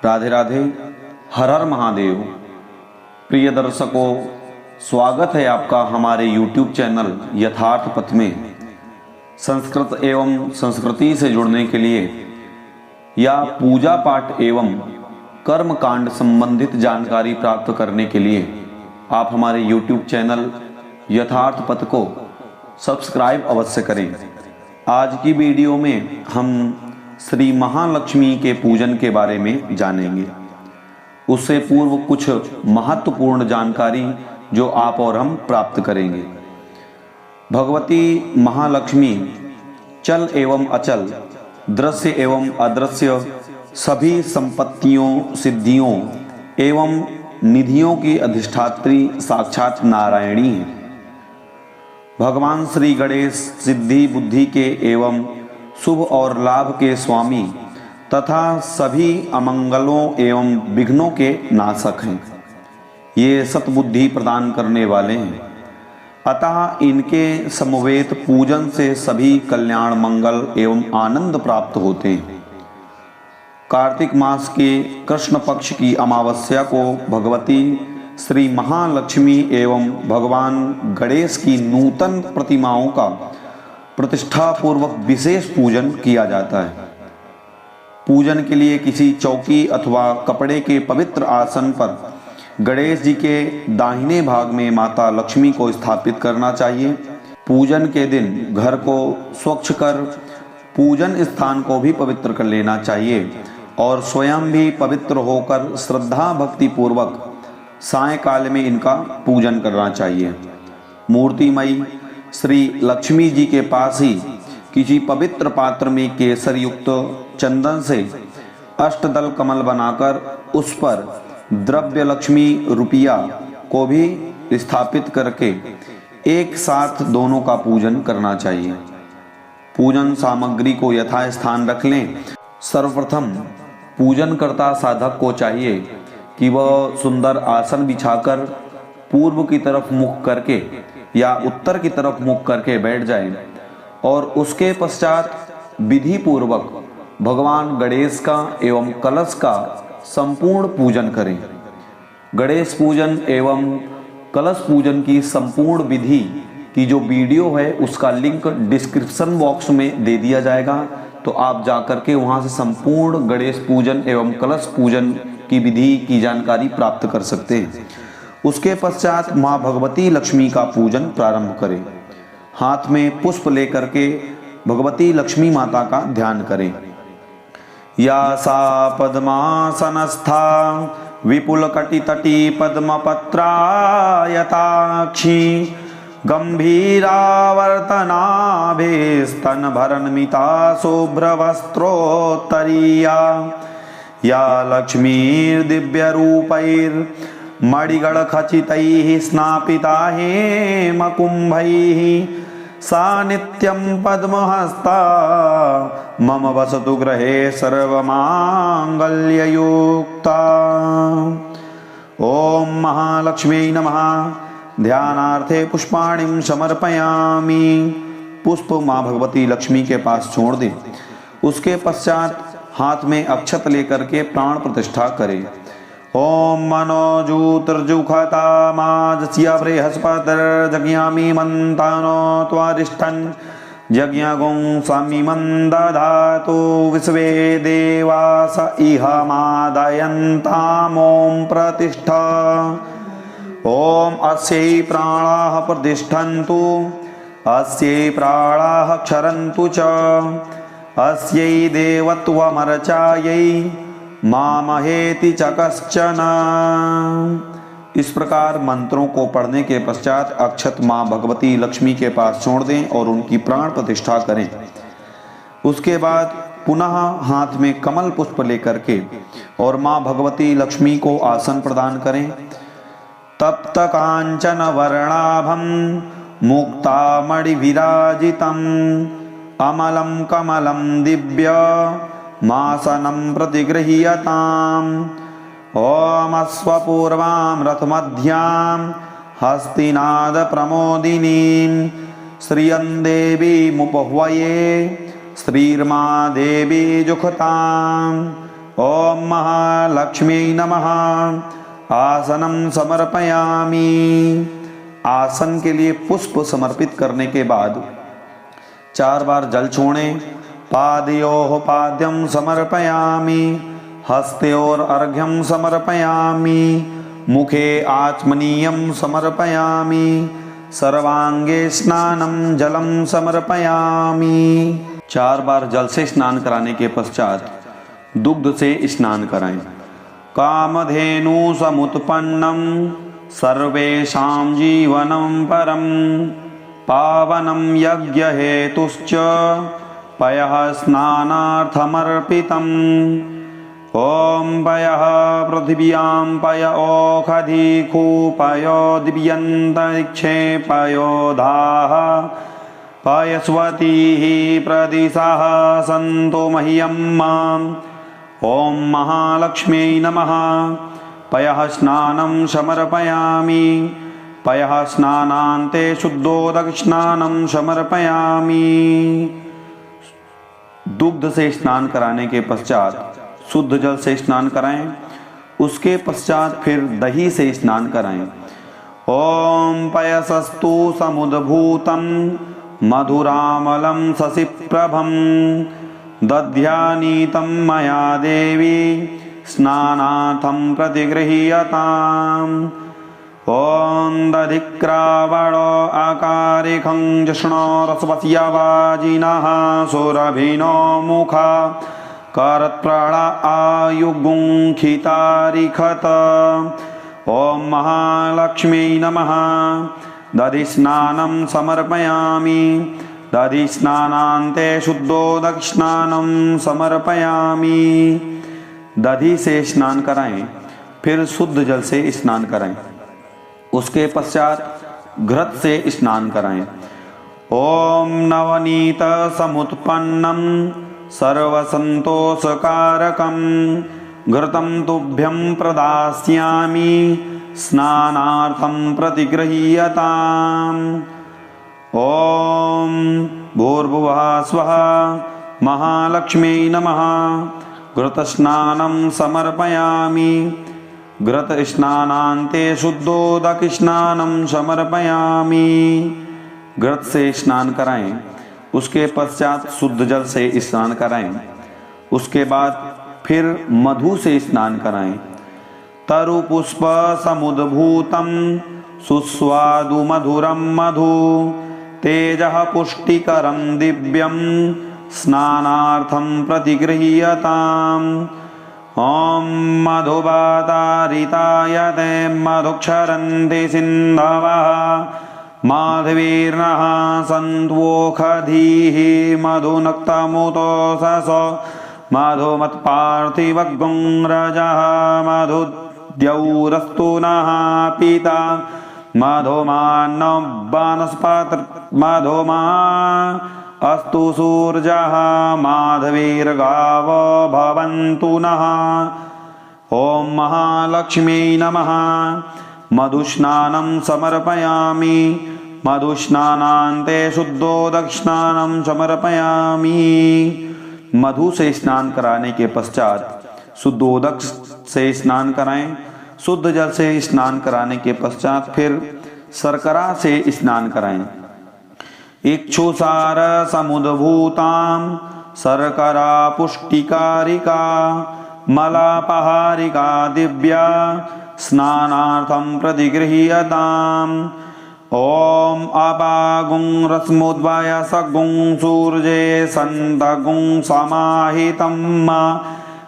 राधे राधे। हर हर महादेव। प्रिय दर्शकों, स्वागत है आपका हमारे YouTube चैनल यथार्थ पथ में। संस्कृत एवं संस्कृति से जुड़ने के लिए या पूजा पाठ एवं कर्म कांड संबंधित जानकारी प्राप्त करने के लिए आप हमारे YouTube चैनल यथार्थ पथ को सब्सक्राइब अवश्य करें। आज की वीडियो में हम श्री महालक्ष्मी के पूजन के बारे में जानेंगे। उससे पूर्व कुछ महत्वपूर्ण जानकारी जो आप और हम प्राप्त करेंगे। भगवती महालक्ष्मी चल एवं अचल, दृश्य एवं अदृश्य सभी संपत्तियों, सिद्धियों एवं निधियों की अधिष्ठात्री साक्षात नारायणी है। भगवान श्री गणेश सिद्धि बुद्धि के एवं शुभ और लाभ के स्वामी तथा सभी अमंगलों एवं विघ्नों के नाशक हैं। ये सतबुद्धि प्रदान करने वाले हैं, अतः इनके समवेत पूजन से सभी कल्याण, मंगल एवं आनंद प्राप्त होते हैं। कार्तिक मास के कृष्ण पक्ष की अमावस्या को भगवती श्री महालक्ष्मी एवं भगवान गणेश की नूतन प्रतिमाओं का प्रतिष्ठा पूर्वक विशेष पूजन किया जाता है। पूजन के लिए किसी चौकी अथवा कपड़े के पवित्र आसन पर गणेश जी के दाहिने भाग में माता लक्ष्मी को स्थापित करना चाहिए। पूजन के दिन घर को स्वच्छ कर पूजन स्थान को भी पवित्र कर लेना चाहिए और स्वयं भी पवित्र होकर श्रद्धा भक्ति पूर्वक सायंकाल में इनका पूजन करना चाहिए। मूर्तिमयी श्री लक्ष्मी जी के पास ही किसी पवित्र पात्र में केसर युक्त चंदन से अष्टदल कमल बनाकर उस पर द्रव्य लक्ष्मी रुपया को भी स्थापित करके एक साथ दोनों का पूजन करना चाहिए। पूजन सामग्री को यथास्थान रख लें। सर्वप्रथम पूजन करता साधक को चाहिए कि वह सुंदर आसन बिछाकर पूर्व की तरफ मुख करके या उत्तर की तरफ मुख करके बैठ जाए और उसके पश्चात विधि पूर्वक भगवान गणेश का एवं कलश का संपूर्ण पूजन करें। गणेश पूजन एवं कलश पूजन की संपूर्ण विधि की जो वीडियो है उसका लिंक डिस्क्रिप्शन बॉक्स में दे दिया जाएगा, तो आप जाकर के वहां से संपूर्ण गणेश पूजन एवं कलश पूजन की विधि की जानकारी प्राप्त कर सकते हैं। उसके पश्चात माँ भगवती लक्ष्मी का पूजन प्रारंभ करें। हाथ में पुष्प लेकर के भगवती लक्ष्मी माता का ध्यान करें। या सा पद्मासनस्था विपुल कटितटी पद्मपत्रायताक्षी गंभीरावर्तनाभेस्तन भरन्मिता शुभ्रवस्त्रोत्तरीया या लक्ष्मीर्दिव्यरूपैर्मणिगणखचितैः स्नापिता हेमकुम्भैः सा नित्यं पद्महस्ता मम वसतु गृहे सर्वमांगल्ययुक्ता। ओम महालक्ष्म्यै नमः। ध्यानार्थे पुष्पाणिं समर्पयामि। पुष्प माँ भगवती लक्ष्मी के पास छोड़ दें। उसके पश्चात हाथ में अक्षत लेकर के प्राण प्रतिष्ठा करें। ओम मनोजूतर्जुखता माजस्य बृहस्पतिर्जज्ञामि मंतानो त्वरिष्ठन् यज्ञगुं समिमं दधातु विश्वे देवास इह मादयन्तामों प्रतिष्ठा। ओम अस्यै प्राणाः प्रतिष्ठन्तु, अस्यै प्राणाः क्षरन्तु च, अस्यै देवत्वमर्चायै मामहेति च कश्चन। इस प्रकार मंत्रों को पढ़ने के पश्चात अक्षत माँ भगवती लक्ष्मी के पास छोड़ दें और उनकी प्राण प्रतिष्ठा करें। उसके बाद पुनः हाथ में कमल पुष्प लेकर के और माँ भगवती लक्ष्मी को आसन प्रदान करें। तप्त कांचन वर्णाभं मुक्तामणिविराजितम् अमलं कमलं दिव्य मासनं प्रतिगृह्यताम्। ओम स्वपूर्वां रथमध्यां हस्तिनाद प्रमोदिनीं श्रियं देवीमुपह्वये श्रीर्मा देवी जुखतां ओम महालक्ष्मी नमः। आसनम समर्पयामि। आसन के लिए पुष्प समर्पित करने के बाद 4 बार जल छोड़ें। पादयोः पाद्यं समर्पयामि। हस्तयोर अर्घ्यं समर्पयामि। मुखे आचमनीयं समर्पयामि। सर्वांगे स्नानं जलं समर्पयामि। 4 बार जल से स्नान कराने के पश्चात दुग्ध से स्नान कराएं। कामधेनु समुत्पन्नं सर्वेषां जीवनं परं पावनं यज्ञहेतुश्च पयः स्नानार्थमर्पितम्। ओम पयः पृथिव्यां पय ओषधीषु पयो दिव्यन्तरिक्षे पयो धाः पयस्वतीः प्रदिशः सन्तु मह्यं माम्। ओम महालक्ष्म्यै नमः। पयः स्नानं समर्पयामि। पयः स्नानान्ते शुद्धोदक स्नानं समर्पयामि। दुग्ध से स्नान कराने के पश्चात शुद्ध जल से स्नान कराएं। उसके पश्चात फिर दही से स्नान कराएं। ओम पयसस्तु समुद्भूतं मधुरामलं शशिप्रभं दध्यानीतं मया देवी स्नानार्थं प्रतिगृह्यताम्। ओम दधिक्रावणो आकारिखं जष्णो रसवस्यवाजिनः सुरभिनो मुखा करत्प्राणा आयुगुंखितारिखत। ओम महालक्ष्म्यै नमः। दधि स्नानं समर्पयामि। दधि स्नानान्ते शुद्धोदक स्नानं समर्पयामि। दधि से स्नान कराएं, फिर शुद्ध जल से स्नान कराएं। उसके पश्चात घृत से स्नान कराएं। ओम नवनीत समुत्पन्नं सर्वसंतोषकारकं घृतं तुभ्यं प्रदास्यामि स्नानार्थं प्रतिगृह्यताम्। ओम भूर्भुवः स्वः महालक्ष्म्यै नमः। घृतस्नानं समर्पयामि। घृत स्नानान्ते शुद्धोदक स्नानं समर्पयामि। घृत से स्नान कराएं, उसके पश्चात शुद्ध जल से स्नान कराएं। उसके बाद फिर मधु से स्नान कराएं। तरु पुष्प समुद्भूतं सुस्वादु मधुरं मधु तेजः पुष्टिकरं दिव्यं स्नानार्थं प्रतिगृह्यताम्। ओम मधुवातारिताय ते मधुक्षरन्ति सिन्धवः माधवीर्नः सन्त्वोषधीः मधुनक्तमुतोषसो मधुमत्पार्थिवग्गुं रजः मधुद्यौरस्तु नः पिता मधुमानो वनस्पति मधुमा अस्तु सूर्यः माधवीर्गावो भवन्तु नः। ओम महालक्ष्म्यै नमः। मधुस्नानं समर्पयामि। मधुस्नानान्ते शुद्धोदक स्नानं समर्पयामि। मधु से स्नान कराने के पश्चात शुद्धोदक से स्नान कराएं। शुद्ध जल से स्नान कराने के पश्चात फिर शर्करा से स्नान कराएं। इक्षुसार समुद्भूतां शर्करा पुष्टिकारिका मलापहारिका दिव्या स्नानार्थं प्रतिगृह्यताम्। ओम अपागुं रश्मुद्वयसगुं सूर्ये सन्तगुं समाहितं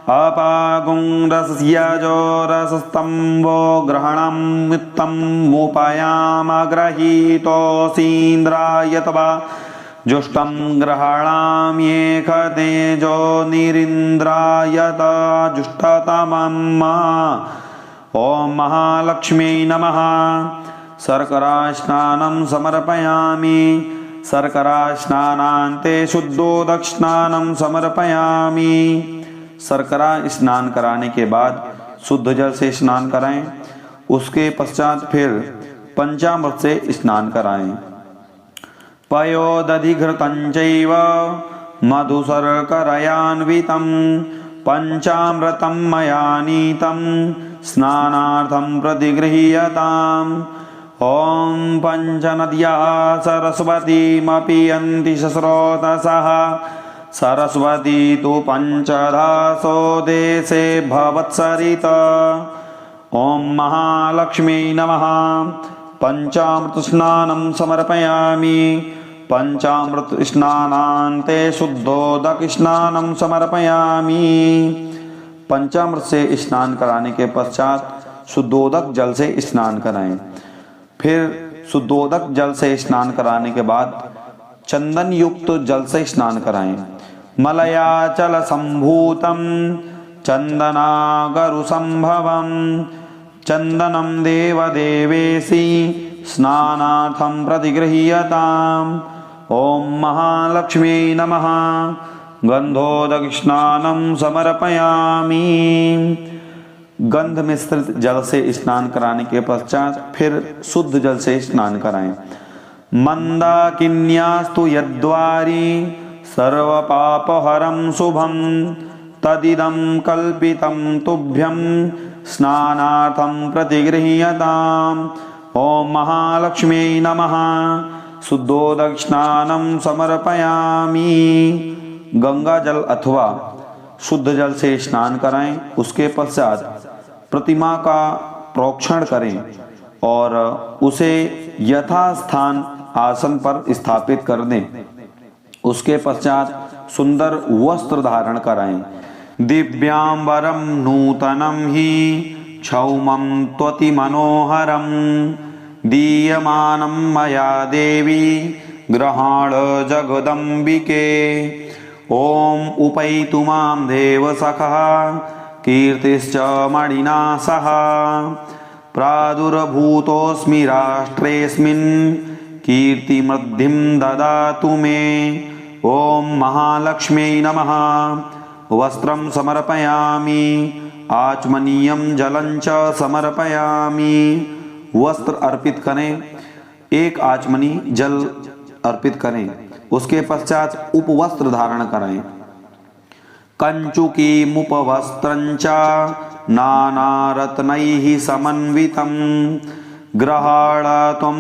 अपागुं रसस्यजो रसस्तम्भो ग्रहणं मित्तं मुपयामग्रहीतोऽसीन्द्राय तवा जुष्टं ग्रहणाम्येक तेजो निरिन्द्रायत जुष्टतमम्। ओम महालक्ष्म्यै नमः। शर्करा स्नानं समर्पयामि। शर्करा स्नानान्ते शुद्धोदक स्नानं समर्पयामि। शर्करा स्नान कराने के बाद शुद्ध जल से स्नान कराएं। उसके पश्चात फिर पंचामृत से स्नान कराएं। पयोदधिघृतं चैव मधुशर्करयान्वितं पंचामृतं मया नीतं स्नानार्थं प्रतिगृह्यताम्। ॐ पञ्चनद्याः सरस्वतीमपि यन्ति स्रोतसः सरस्वती तु पञ्चधासो देशे भवत्सरिता। ॐ महालक्ष्मी नमः। पंचामृत स्नानं समर्पयामि। पंचामृत स्नानान्ते शुद्धोदक स्नानं समर्पयामि। पंचामृत से स्नान कराने के पश्चात शुद्धोदक जल से स्नान कराएं। फिर शुद्धोदक जल से स्नान कराने के बाद चंदन युक्त जल से स्नान कराएं। मलयाचल संभूतं चंदनागरु संभवं चंदनं देवदेवेशी स्नानार्थं प्रतिगृह्यताम्। ॐ महालक्ष्मी नमः। गंधोदक स्नानं समर्पयामि। गंध मिश्रित जल से स्नान कराने के पश्चात फिर शुद्ध जल से स्नान कराएं। मंदाकिन्यास्तु यद्वारी सर्वपापहरं शुभं तदिदं कल्पितं तुभ्यं स्नानार्थं प्रतिगृह्यताम्। ॐ महालक्ष्मी नमः। शुद्धोदक स्नानं समर्पयामि। गंगा जल अथवा शुद्ध जल से स्नान कराएं। उसके पश्चात प्रतिमा का प्रोक्षण करें और उसे यथास्थान आसन पर स्थापित कर दें। उसके पश्चात सुंदर वस्त्र धारण कराएं। दिव्यांबरं नूतनं हि क्षौमं त्वति मनोहरं दीयमानं मया देवी गृहाण जगदम्बिके। ॐ उपैतु मां देवसखः कीर्तिश्च मणिना सह प्रादुर्भूतोऽस्मि राष्ट्रेऽस्मिन् कीर्तिमृद्धिं ददातु मे। ॐ महालक्ष्म्यै नमः। वस्त्रं समर्पयामि। आचमनीयं जलं च समर्पयामि। वस्त्र अर्पित करें। एक आचमनी जल अर्पित करें। उसके पश्चात उपवस्त्र धारण कराएं। कंचुकीमुपवस्त्रञ्च नानारत्नैः समन्वितं गृहाण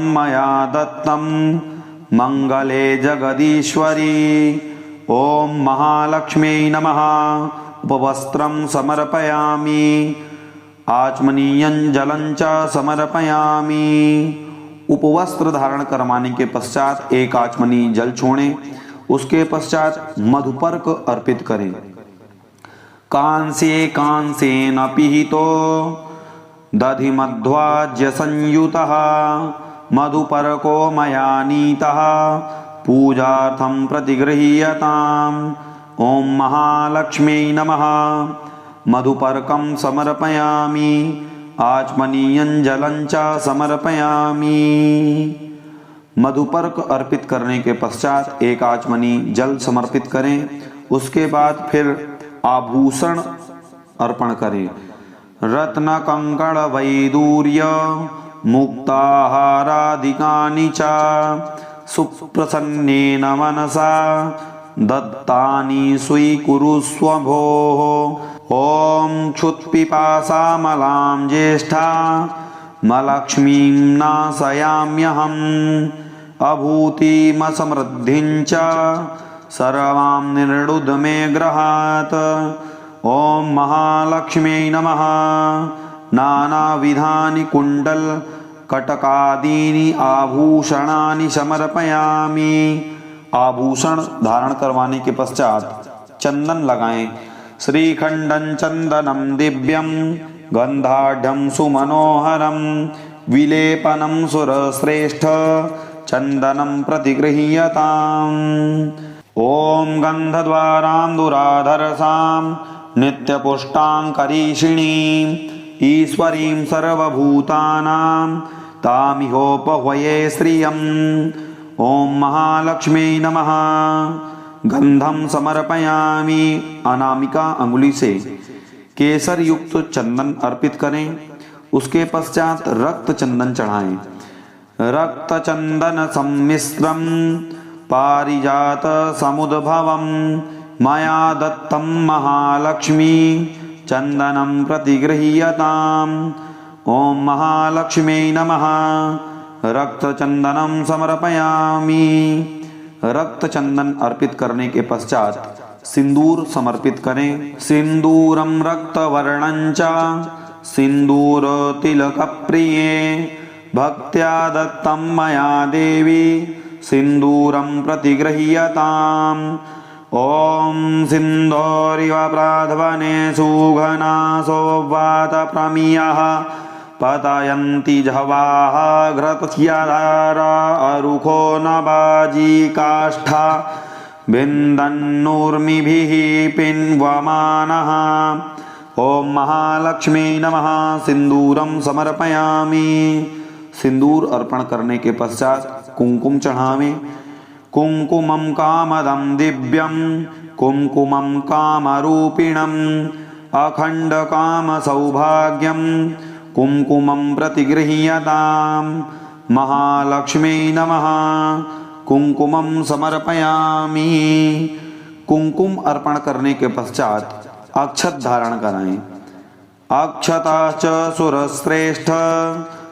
मया दत्तं मंगले जगदीश्वरी। ॐ महालक्ष्म्यै नमः। उपवस्त्रं समर्पयामि। आचमनीयं जलं च समर्पयामि। उपवस्त्र धारण करवाने के पश्चात एक आचमनी जल छोड़ें। उसके पश्चात मधुपर्क अर्पित करें। कांस्ये कांस्येन पिहितो दधिमध्वाज्य संयुतः मधुपर्को मया नीतः पूजार्थं प्रतिगृह्यताम्। ॐ महालक्ष्म्यै नमः। मधुपर्कं समर्पयामि। आचमनीयं जलं च समर्पयामि। मधुपर्क अर्पित करने के पश्चात एक आचमनी जल समर्पित करें। उसके बाद फिर आभूषण अर्पण करें। रत्न कंकण वैदूर्य मुक्ताहारादिकानि च सुप्रसन्नेन मनसा दत्तानि स्वीकुरुष्व भोः। ॐ क्षुत्पिपासामलां ज्येष्ठा मलक्ष्मीं नाशयाम्यहम् अभूतिमसमृद्धिं च सर्वां निर्णुद मे गृहात्। ॐ महालक्ष्म्यै नमः। नानाविधानि कुण्डल कटकादीनि आभूषणानि समर्पयामि। आभूषण धारण करवाने के पश्चात चंदन लगाएं। श्रीखंडं चंदनं दिव्यं गंधाढ्यं सुमनोहरं विलेपनं सुरश्रेष्ठ चंदनं प्रतिगृह्यताम्। ॐ गंधद्वारां दुराधरसां नित्यपुष्टां करीषिणीं ईश्वरीं सर्वभूतानां तामिहोपह्वये श्रियम्। ॐ महालक्ष्म्यै नमः। गंधम समर्पयामि। अनामिका अंगुली से केसर युक्त चंदन अर्पित करें। उसके पश्चात रक्त चंदन चढ़ाएं। रक्त चंदन सम्मिश्रम पारिजात समुद्भवम मया दत्तं महालक्ष्मी चंदनं प्रतिगृह्यताम्। ओम महालक्ष्मी नमः। रक्तचंदनं समर्पयामि। रक्त चंदन अर्पित करने के पश्चात सिंदूर समर्पित करें। सिंदूरम रक्तवर्णं च सिंदूर तिलक प्रिये भक्त्या दत्तं मया देवी सिंदूरं प्रतिगृह्यताम्। ओम सिंदूरिव प्राध्वने सुघना सौवात प्रमियः पतयन्ति जवाः घृतस्याधारा अरुखो नवाजी काष्ठा बिन्दन्नूर्मिभिः पिन्वमानः। ओम महालक्ष्मी नमः। सिंदूरम समर्पयामि। सिंदूर अर्पण करने के पश्चात कुंकुम चढ़ावें। कुंकुमं कामदं दिव्यं कुंकुमं कामरूपिणम् अखंड काम सौभाग्यं कुंकुमं प्रतिगृह्यताम्। महालक्ष्मी नमः। कुंकुमं समर्पयामि। कुंकुम अर्पण करने के पश्चात अक्षत धारण कराएं। अक्षताश्च सुरश्रेष्ठ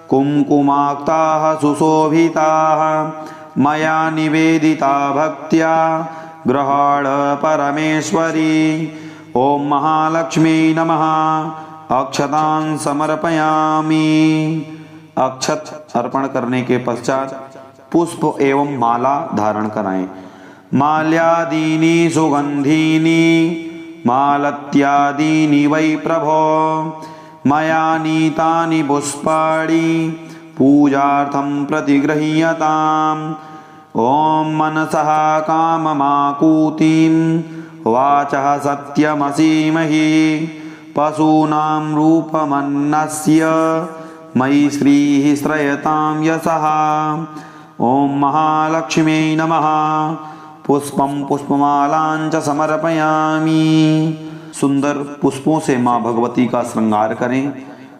कुंकुमाक्ताः सुशोभिताः मया निवेदिता भक्त्या गृहाण परमेश्वरी। ओम महालक्ष्मी नमः। अक्षतान् समर्पयामि। अक्षत अर्पण करने के पश्चात पुष्प एवं माला धारण कराएं। माल्यादीनि सुगंधीनि मालत्यादीनि वै प्रभो मया नीतानि पुष्पाणि पूजार्थं प्रतिगृह्यताम्। ओम मनसः काममाकूतिं वाचः सत्यमसीमहि पशूनां रूपमन्नस्य मयि श्रीः श्रयतां यशः। ओम महालक्ष्मी नमः। पुष्पं पुष्पमालां च समर्पयामि। सुंदर पुष्पों से माँ भगवती का श्रृंगार करें।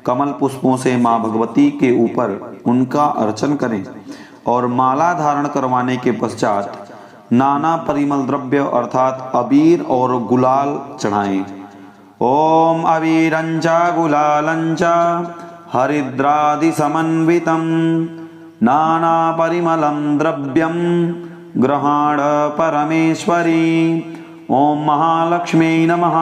कमल पुष्पों से माँ भगवती के ऊपर उनका अर्चन करें और माला धारण करवाने के पश्चात नाना परिमल द्रव्य अर्थात अबीर और गुलाल चढ़ाएं। ओम अबीरंच गुलालंच हरिद्रादि समन्वितं नाना परिमलं द्रव्यं ग्रहाण परमेश्वरी। ओम महालक्ष्मी नमः।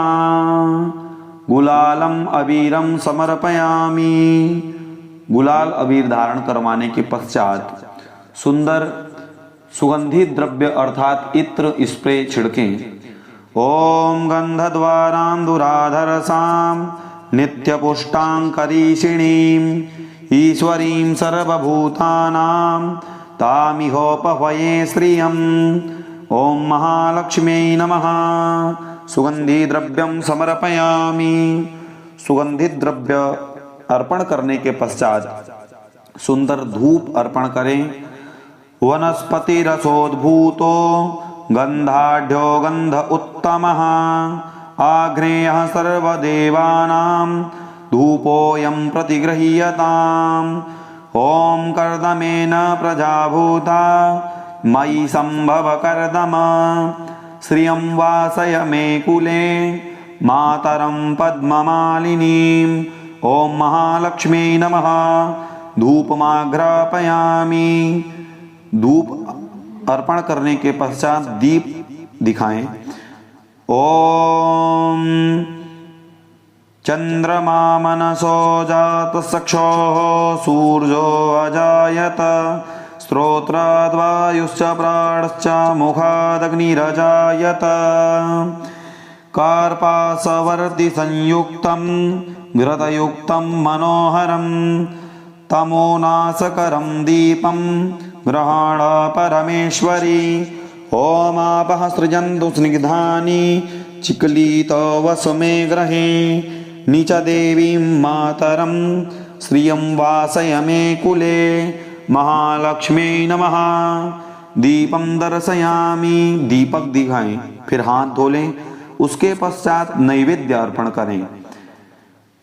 गुलालम अबीरम समर्पयामि। गुलाल अबीर धारण करवाने के पश्चात सुंदर सुगंधित द्रव्य अर्थात इत्र स्प्रे छिड़कें। ओम गंधद्वारां दुराधरसां नित्यपुष्टांकरीषिणीं ईश्वरीं सर्वभूतानां तामिहोपहये श्रियम्। ओम महालक्ष्मी नमः। सुगंधि द्रव्यम समर्पयामि। सुगंधित द्रव्य अर्पण करने के पश्चात सुंदर धूप अर्पण करें। वनस्पति रसोद्भूतो गंधाढ्यो गंध उत्तमः आग्नेयः सर्वदेवानां धूपोऽयं प्रतिगृह्यताम्। ओम कर्दमेन प्रजाभूता मयि संभव कर्दम श्रियं वासय मे कुले मातरं पद्ममालिनीं। ओम महालक्ष्मी नमः। धूपमाघ्रापयामि। धूप अर्पण करने के पश्चात दीप दिखाएं। ओम चंद्रमा मनसो जात चक्षोः सूर्यो अजायत स्रोत्राद्वायुश्च प्राणश्च मुखादग्निरजायत कार्पासवर्ति संयुक्तं घृतयुक्तं मनोहरं तमोनाशकरं दीपं ग्रहाण परमेश्वरी। ओमापः सृजन्तु स्निग्धानि चिक्लीतो वसुमे ग्रहे नीच देवीं मातरं श्रियं वासय मे कुले। महालक्ष्मी नमः। दीपम दर्शयामि। दीपक दिखाएं, फिर हाथ धो लें। उसके पश्चात नैवेद्य अर्पण करें।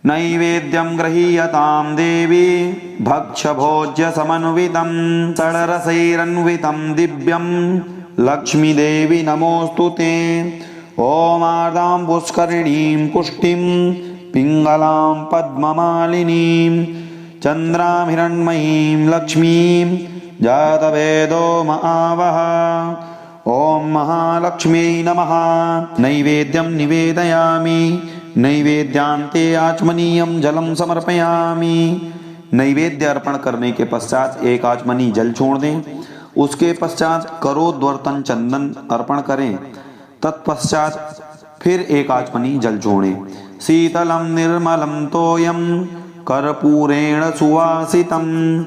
नैवेद्यं गृह्यतां देवी भक्ष्य भोज्य समन्वितं षड्रसैरन्वितं दिव्यं लक्ष्मी देवी नमोस्तुते। ॐ आर्द्रां पुष्करिणीं पुष्टिं पिङ्गलां पद्ममालिनीं चन्द्रां हिरण्मयीं लक्ष्मीं जातवेदो महावः। ॐ महालक्ष्म्यै नमः। नैवेद्यं निवेदयामि। नैवेद्यान्ते आचमनीयं जलं समर्पयामि। नैवेद्य अर्पण करने के पश्चात एक आचमनी जल छोड़ दें। उसके पश्चात करोद्वर्तन चंदन अर्पण करें। तत्पश्चात फिर एक आचमनी जल छोड़ें। शीतलं निर्मलं तोयं कर्पूरेण सुवासितम्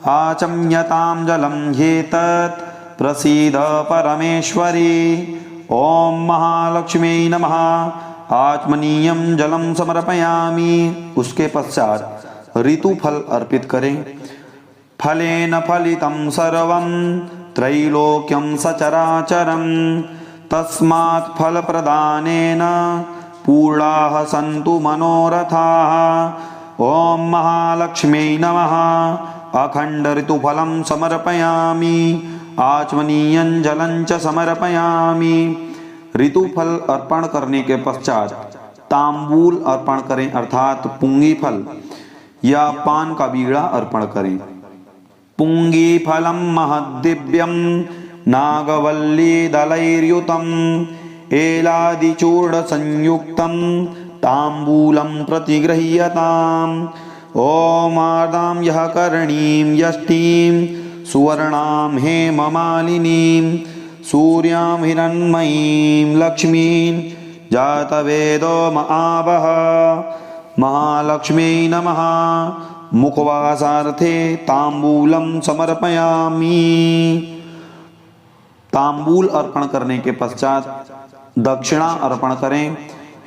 आचम्यतां जलं ह्येतत् प्रसीद परमेश्वरी। ॐ महालक्ष्म्यै नमः। आचमनीयं जलं समर्पयामि। उसके पश्चात ऋतु फल अर्पित करें। फलेन फलितं सर्वं त्रैलोक्यं सचराचरं तस्मात् फलप्रदानेन पूर्णाः सन्तु मनोरथाः। ॐ महालक्ष्म्यै नमः। अखंड ऋतुफलं समर्पयामि। आचमनीयं जलं च समर्पयामि। ऋतुफल अर्पण करने के पश्चात तांबूल अर्पण करें अर्थात पुंगी फल या पान का बीड़ा अर्पण करें। पुंगी फलं महद्दिव्यं नागवल्ली दलैर्युतम् एलादिचूर्ण संयुक्तं तांबूलं प्रतिगृह्यताम्। ॐ आर्द्रां यः करणीं यष्टिं सुवर्णां हेममालिनीं सूर्यां हिरण्मयीं लक्ष्मीं जातवेदो महावः। महालक्ष्म्यै नमः। मुखवासार्थे तांबूलं समर्पयामि। तांबूल अर्पण करने के पश्चात दक्षिणा अर्पण करें।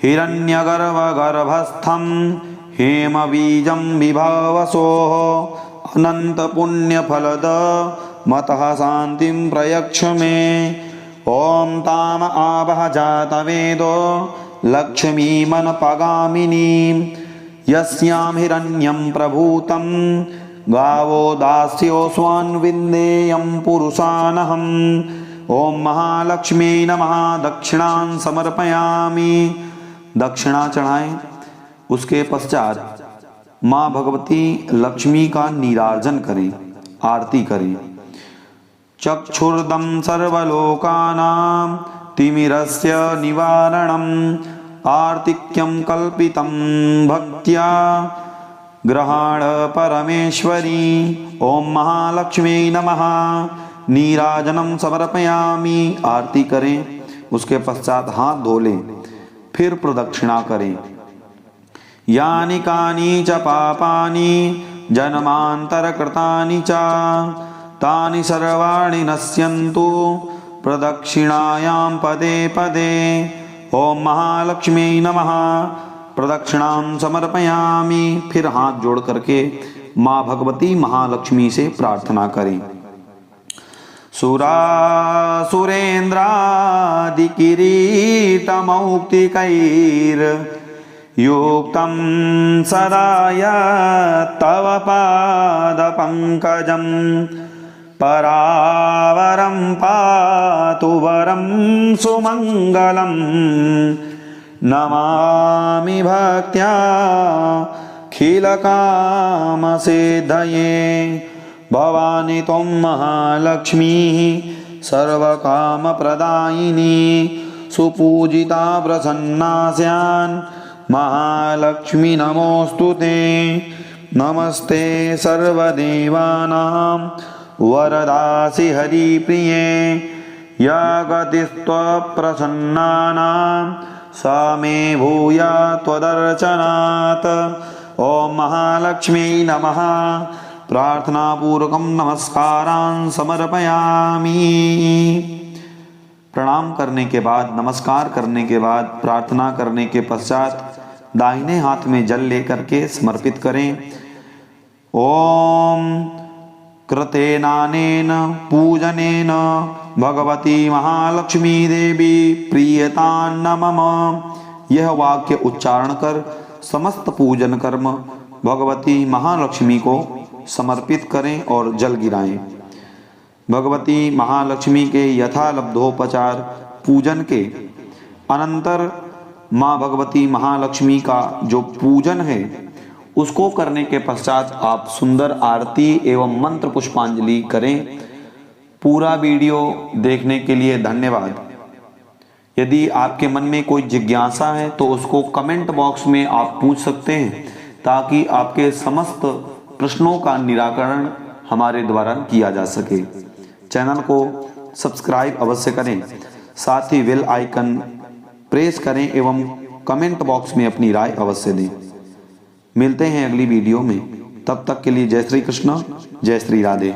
हिरण्यगर्भगर्भस्थं हेमबीजं विभावसोः अनंत पुण्यफलद मतः शांतिं प्रयच्छ मे। ॐ ताम आवह जातवेदो लक्ष्मीमनपगामिनीं यस्यां हिरण्यं प्रभूतं गावो दास्योऽस्वान् विन्देयं पुरुषानहम्। ॐ महालक्ष्म्यै नमः। दक्षिणां समर्पयामि। दक्षिणा चढ़ाएं। उसके पश्चात माँ भगवती लक्ष्मी का नीराजन करें, आरती करें। चक्षुर्दं सर्वलोकानां तिमिरस्य निवारणम् आर्तिक्यं कल्पितं भक्त्या ग्रहाण परमेश्वरी। ॐ महालक्ष्म्यै नमः। नीराजनम समर्पयामि। आरती करें। उसके पश्चात हाथ धो लें। फिर प्रदक्षिणा करें। यानि कानि च पापानि जन्मान्तरकृतानि च तानि सर्वाणि नश्यन्तु प्रदक्षिणायां पदे पदे। ॐ महालक्ष्म्यै नमः। प्रदक्षिणां समर्पयामि। फिर हाथ जोड़ करके माँ भगवती महालक्ष्मी से प्रार्थना करें। सुरासुरेन्द्रादिकिरीटमौक्तिकैर्युक्तं सदा तव पादपङ्कजं परावरं पातु वरं सुमङ्गलं। नमामि भक्त्या खिलकामसिद्धये। भवानी त्वं महालक्ष्मीः सर्वकामप्रदायिनी सुपूजिता प्रसन्ना स्यान् महालक्ष्मी नमोऽस्तु ते। नमस्ते सर्वदेवानां वरदासि हरिप्रिये या गतिस्त्वप्रसन्नानां सा मे भूयात् त्वदर्चनात्। ॐ महालक्ष्म्यै नमः। प्रार्थना पूर्वकं नमस्कारान् समर्पयामि। प्रणाम करने के बाद, नमस्कार करने के बाद, प्रार्थना करने के पश्चात दाहिने हाथ में जल लेकर के समर्पित करें। ओम कृतेनानेन पूजनेन भगवती महालक्ष्मी देवी प्रियतान्न मम। यह वाक्य उच्चारण कर समस्त पूजन कर्म भगवती महालक्ष्मी को समर्पित करें और जल गिराएं। भगवती महालक्ष्मी के यथालब्धोपचार पूजन के अनंतर माँ भगवती महालक्ष्मी का जो पूजन है उसको करने के पश्चात आप सुंदर आरती एवं मंत्र पुष्पांजलि करें। पूरा वीडियो देखने के लिए धन्यवाद। यदि आपके मन में कोई जिज्ञासा है तो उसको कमेंट बॉक्स में आप पूछ सकते हैं, ताकि आपके समस्त प्रश्नों का निराकरण हमारे द्वारा किया जा सके। चैनल को सब्सक्राइब अवश्य करें, साथ ही बेल आइकन प्रेस करें एवं कमेंट बॉक्स में अपनी राय अवश्य दें। मिलते हैं अगली वीडियो में, तब तक के लिए जय श्री कृष्ण, जय श्री राधे।